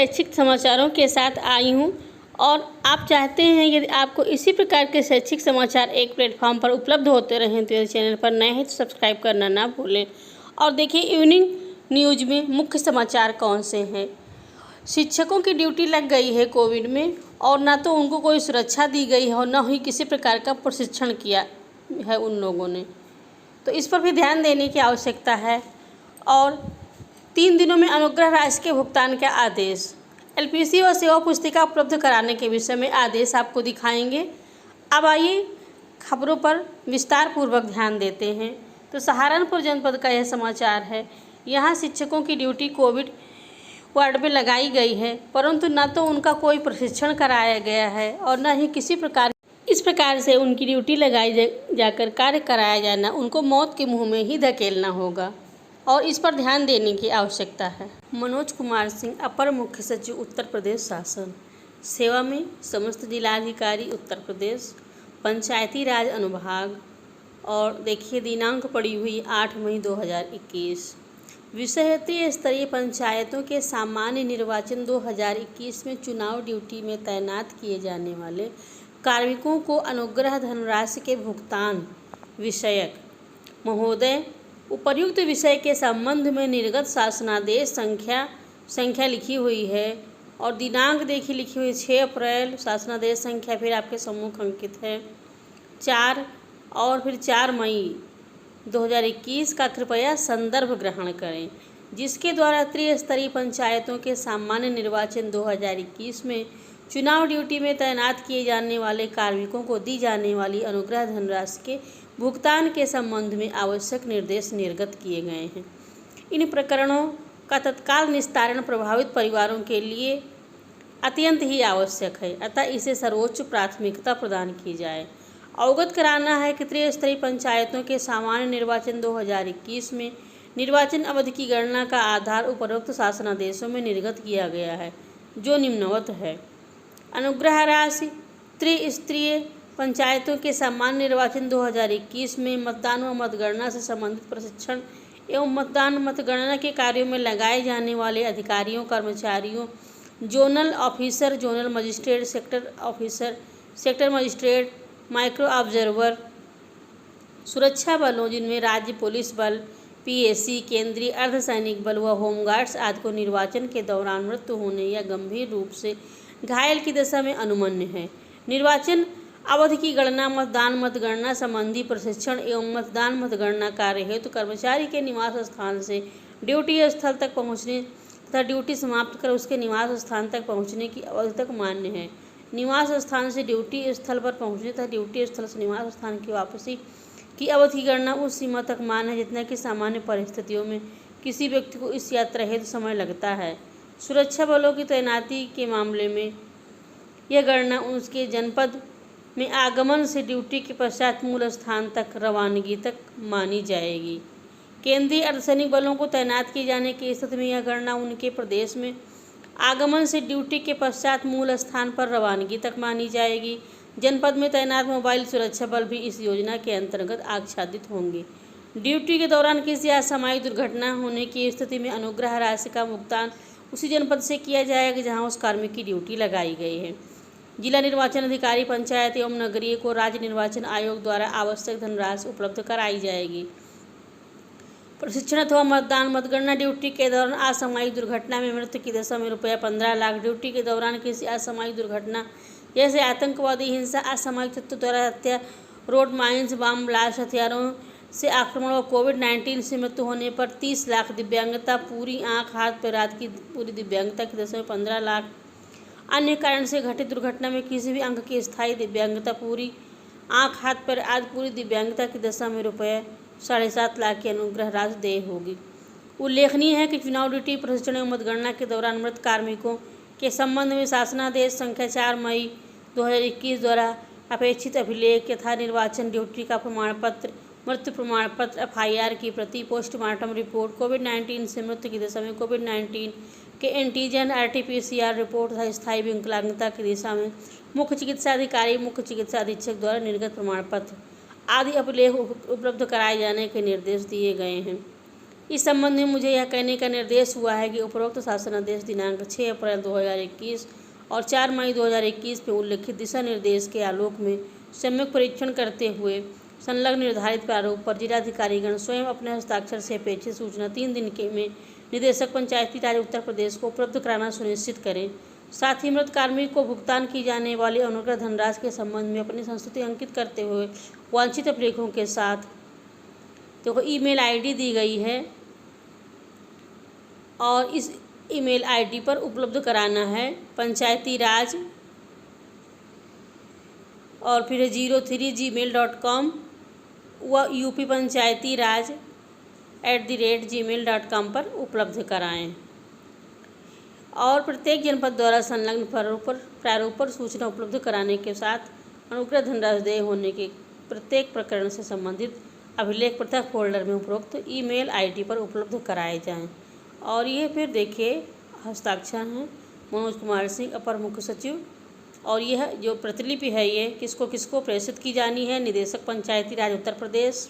शैक्षिक समाचारों के साथ आई हूँ और आप चाहते हैं यदि आपको इसी प्रकार के शैक्षिक समाचार एक प्लेटफॉर्म पर उपलब्ध होते रहें तो इस चैनल पर नए हैं तो सब्सक्राइब करना ना भूलें। और देखिए इवनिंग न्यूज में मुख्य समाचार कौन से हैं। शिक्षकों की ड्यूटी लग गई है कोविड में और ना तो उनको कोई सुरक्षा दी गई है और न ही किसी प्रकार का प्रशिक्षण किया है उन लोगों ने, तो इस पर भी ध्यान देने की आवश्यकता है। और 3 दिनों में अनुग्रह राशि के भुगतान का आदेश, एलपीसी व सेवा पुस्तिका उपलब्ध कराने के विषय में आदेश आपको दिखाएंगे। अब आइए खबरों पर विस्तार पूर्वक ध्यान देते हैं। तो सहारनपुर जनपद का यह समाचार है। यहाँ शिक्षकों की ड्यूटी कोविड वार्ड में लगाई गई है, परंतु न तो उनका कोई प्रशिक्षण कराया गया है और न ही इस प्रकार से उनकी ड्यूटी लगाई जाकर कार्य कराया जाना उनको मौत के मुंह में ही धकेलना होगा और इस पर ध्यान देने की आवश्यकता है। मनोज कुमार सिंह, अपर मुख्य सचिव उत्तर प्रदेश शासन, सेवा में समस्त जिलाधिकारी उत्तर प्रदेश, पंचायती राज अनुभाग। और देखिए दिनांक पड़ी हुई 8 मई 2021। विषय है त्रिस्तरीय पंचायतों के सामान्य निर्वाचन 2021 में चुनाव ड्यूटी में तैनात किए जाने वाले कार्मिकों को अनुग्रह धनराशि के भुगतान विषयक। महोदय, उपर्युक्त विषय के संबंध में निर्गत शासनादेश संख्या लिखी हुई है और दिनांक देखिए लिखी हुई 6 अप्रैल। शासनादेश संख्या फिर आपके सम्मुख अंकित है 4 और फिर 4 मई 2021 का कृपया संदर्भ ग्रहण करें, जिसके द्वारा त्रिस्तरीय पंचायतों के सामान्य निर्वाचन 2021 में चुनाव ड्यूटी में तैनात किए जाने वाले कार्मिकों को दी जाने वाली अनुग्रह धनराशि के भुगतान के संबंध में आवश्यक निर्देश निर्गत किए गए हैं। इन प्रकरणों का तत्काल निस्तारण प्रभावित परिवारों के लिए अत्यंत ही आवश्यक है, अतः इसे सर्वोच्च प्राथमिकता प्रदान की जाए। अवगत कराना है कि त्रिस्तरीय पंचायतों के सामान्य निर्वाचन 2021 में निर्वाचन अवधि की गणना का आधार उपरोक्त शासनादेशों में निर्गत किया गया है, जो निम्नवत है। अनुग्रह राशि त्रिस्तरीय पंचायतों के सामान्य निर्वाचन 2021 में मतदान व मतगणना से संबंधित प्रशिक्षण एवं मतदान मतगणना के कार्यों में लगाए जाने वाले अधिकारियों कर्मचारियों, zonal officer, zonal magistrate, sector officer, sector magistrate, micro observer, सुरक्षा बलों जिनमें राज्य पुलिस बल, पीएसी, केंद्रीय अर्धसैनिक बल व होमगार्ड्स आदि को निर्वाचन के दौरान मृत्यु होने या गंभीर रूप से घायल की दशा में अनुमन्य है। निर्वाचन अवधि की गणना, मतदान मतगणना संबंधी प्रशिक्षण एवं मतदान मतगणना कार्य हेतु कर्मचारी के निवास स्थान से ड्यूटी स्थल तक पहुंचने तथा ड्यूटी समाप्त कर उसके निवास स्थान तक पहुंचने की अवधि तक मान्य है। निवास स्थान से ड्यूटी स्थल पर पहुंचने तथा ड्यूटी स्थल से निवास स्थान की वापसी की अवधि की गणना उस सीमा तक मान्य है जितना कि सामान्य परिस्थितियों में किसी व्यक्ति को इस यात्रा हेतु समय लगता है। सुरक्षा बलों की तैनाती के मामले में यह गणना उसके जनपद में आगमन से ड्यूटी के पश्चात मूल स्थान तक रवानगी तक मानी जाएगी। केंद्रीय अर्धसैनिक बलों को तैनात किए जाने की स्थिति में यह गणना उनके प्रदेश में आगमन से ड्यूटी के पश्चात मूल स्थान पर रवानगी तक मानी जाएगी। जनपद में तैनात मोबाइल सुरक्षा बल भी इस योजना के अंतर्गत आच्छादित होंगे। ड्यूटी के दौरान किसी असामयिक दुर्घटना होने की स्थिति में अनुग्रह राशि का भुगतान उसी जनपद से किया जाएगा जहां उस कार्मिक की ड्यूटी लगाई गई है। जिला निर्वाचन अधिकारी, पंचायत एवं नगरीय को राज्य निर्वाचन आयोग द्वारा आवश्यक धनराशि उपलब्ध कराई जाएगी। प्रशिक्षण अथवा मतदान मतगणना ड्यूटी के दौरान असामयिक दुर्घटना में मृत्यु की दशा में ₹15 लाख। ड्यूटी के दौरान किसी असामयिक दुर्घटना जैसे आतंकवादी हिंसा, असामयिक तत्व द्वारा हत्या, रोड माइंस, बम ब्लास्ट, हथियारों से आक्रमण व कोविड-19 से मृत्यु होने पर 30 लाख। दिव्यांगता, पूरी आँख, हाथ पैर आदि की पूरी दिव्यांगता की दशा में 15 लाख। अन्य कारण से घटित दुर्घटना में किसी भी अंग की स्थायी दिव्यांगता, पूरी आँख, हाथ पैर आदि पूरी दिव्यांगता की दशा में ₹7.5 लाख की अनुग्रह राशि देय होगी। उल्लेखनीय है कि चुनाव ड्यूटी, प्रशिक्षण एवं मतगणना के दौरान मृत कार्मिकों के संबंध में शासनादेश संख्या 4 मई 2021 द्वारा अपेक्षित अभिलेख यथा निर्वाचन ड्यूटी का प्रमाण पत्र, मृत्यु प्रमाण पत्र, एफआईआर की प्रति, पोस्टमार्टम रिपोर्ट, कोविड-19 से मृत्यु की दशा में कोविड-19 के एंटीजन आरटी-पीसीआर रिपोर्ट तथा स्थायी विकलांगता की दिशा में मुख्य चिकित्सा अधिकारी, मुख्य चिकित्सा अधीक्षक द्वारा निर्गत प्रमाण पत्र आदि अभिलेख उपलब्ध कराए जाने के निर्देश दिए गए हैं। इस संबंध में मुझे यह कहने का निर्देश हुआ है कि उपरोक्त शासनादेश दिनांक 6 अप्रैल 2021 और 4 मई 2021 में उल्लिखित दिशा निर्देश के आलोक में सम्यक परीक्षण करते हुए संलग्न निर्धारित प्रारूप पर जिलाधिकारीगण स्वयं अपने हस्ताक्षर से अपेक्षित सूचना 3 दिन के में निदेशक पंचायती राज उत्तर प्रदेश को उपलब्ध कराना सुनिश्चित करें। साथ ही मृत कार्मिक को भुगतान की जाने वाली अनुग्रह धनराशि के संबंध में अपनी संस्तुति अंकित करते हुए वांछित अभिलेखों के साथ देखो ईमेल आईडी दी गई है और इस ईमेल आईडी पर उपलब्ध कराना है पंचायती राज और फिर 03gmail.com व यूपी पंचायती राज @gmail.com पर उपलब्ध कराएं। और प्रत्येक जनपद द्वारा संलग्न प्रारूप पर सूचना उपलब्ध कराने के साथ अनुग्रह धनराशि देय होने के प्रत्येक प्रकरण से संबंधित अभिलेख पृथक फोल्डर में उपरोक्त ईमेल आईडी पर उपलब्ध कराए जाएं। और ये फिर देखिए हस्ताक्षर हैं मनोज कुमार सिंह अपर मुख्य सचिव। और यह जो प्रतिलिपि है ये किसको किसको प्रेषित की जानी है, निदेशक पंचायती राज उत्तर प्रदेश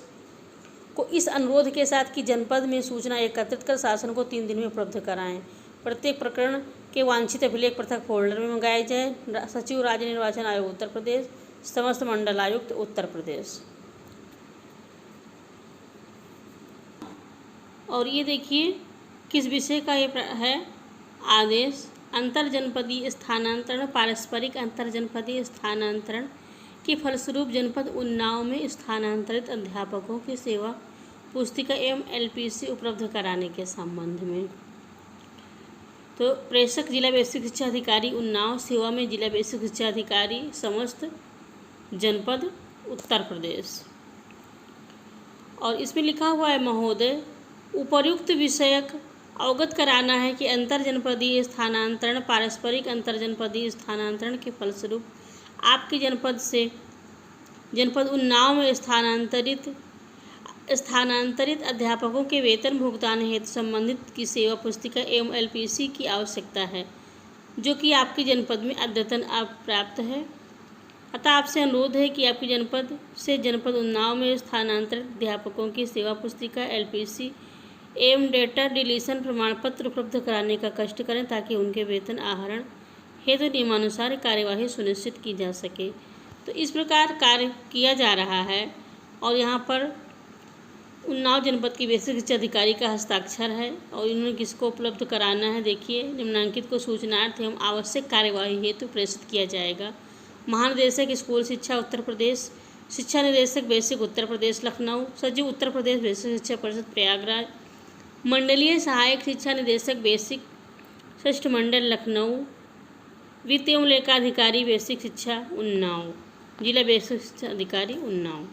को इस अनुरोध के साथ कि जनपद में सूचना एकत्रित कर शासन को 3 दिन में उपलब्ध कराएं। प्रत्येक प्रकरण के वांछित अभिलेख पृथक फोल्डर में मंगाए जाएं। सचिव राज्य निर्वाचन आयोग उत्तर प्रदेश, समस्त मंडल आयुक्त उत्तर प्रदेश। और ये देखिए किस विषय का ये है आदेश, अंतर जनपदीय स्थानांतरण। पारस्परिक अंतर जनपदीय स्थानांतरण के फलस्वरूप जनपद उन्नाव में स्थानांतरित अध्यापकों की सेवा पुस्तिका एवं LPC उपलब्ध कराने के संबंध में। तो प्रेषक जिला बेसिक शिक्षा अधिकारी उन्नाव, सेवा में जिला बेसिक शिक्षा अधिकारी समस्त जनपद उत्तर प्रदेश। और इसमें लिखा हुआ है महोदय, उपर्युक्त विषयक अवगत कराना है कि अंतर जनपदीय स्थानांतरण पारस्परिक अंतर जनपदीय स्थानांतरण के फलस्वरूप आपके जनपद से जनपद उन्नाव में स्थानांतरित अध्यापकों के वेतन भुगतान हेतु संबंधित की सेवा पुस्तिका एवं LPC की आवश्यकता है, जो कि आपके जनपद में अद्यतन प्राप्त है। अतः आपसे अनुरोध है कि आपके जनपद से जनपद उन्नाव में स्थानांतरित अध्यापकों की सेवा पुस्तिका LPC एवं डेटा डिलीशन प्रमाण पत्र उपलब्ध कराने का कष्ट करें, ताकि उनके वेतन आहरण हेतु नियमानुसार कार्यवाही सुनिश्चित की जा सके। तो इस प्रकार कार्य किया जा रहा है। और यहाँ पर उन्नाव जनपद की बेसिक शिक्षा अधिकारी का हस्ताक्षर है और इन्होंने किसको उपलब्ध कराना है, देखिए निम्नांकित को सूचनार्थ एवं आवश्यक कार्यवाही हेतु प्रेषित किया जाएगा। महानिदेशक स्कूल शिक्षा उत्तर प्रदेश, शिक्षा निदेशक बेसिक उत्तर प्रदेश लखनऊ, सचिव उत्तर प्रदेश बेसिक शिक्षा परिषद प्रयागराज, मंडलीय सहायक शिक्षा निदेशक बेसिक षष्ठ मंडल लखनऊ, वित्त एवं लेखाधिकारी बेसिक शिक्षा उन्नाव, जिला बेसिक शिक्षा अधिकारी उन्नाव।